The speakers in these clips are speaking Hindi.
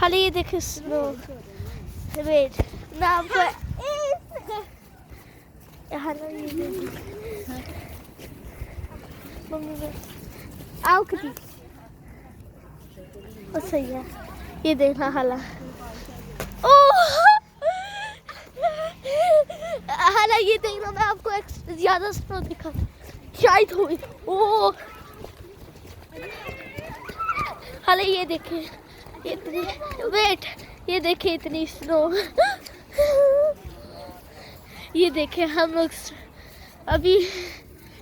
हाले ये देखे स्नो। वेट मैं आपको हाले ये मम्मी में आओ किटी और सही है ये देखना हाला। ओ हाला ये देखना मैं आपको ज्यादा स्नो दिखा शायद हुई। ओ हाला ये देखे इतनी वेट ये देखे इतनी स्नो। ये देखे हम लोग अभी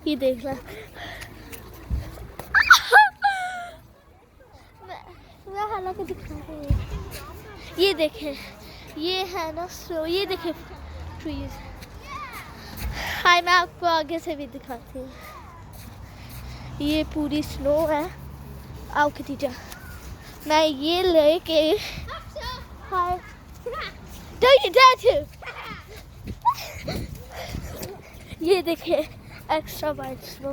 ये देखना मैं हालांकि दिखा रही हूँ। ये देखे ये है ना स्नो। ये देखे ट्रीज। हाय मैं आपको आगे से भी दिखाती हूँ। ये पूरी स्नो है। आओ खतीजा मैं ये लेके हाय don't you dare to। ये देखे एक्स्ट्रा वाइट स्नो।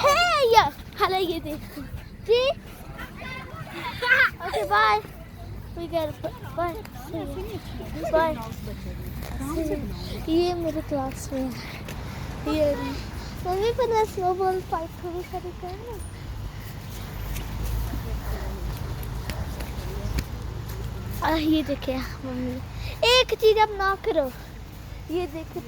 हे या हाले ये देखो जी। Okay bye we get bye bye. ये मेरे क्लास में ये मम्मी पर मैं स्नोबॉल फाइट थोड़ी सारी करना। ये देखे मम्मी एक चीज अब ना करो। ये देखे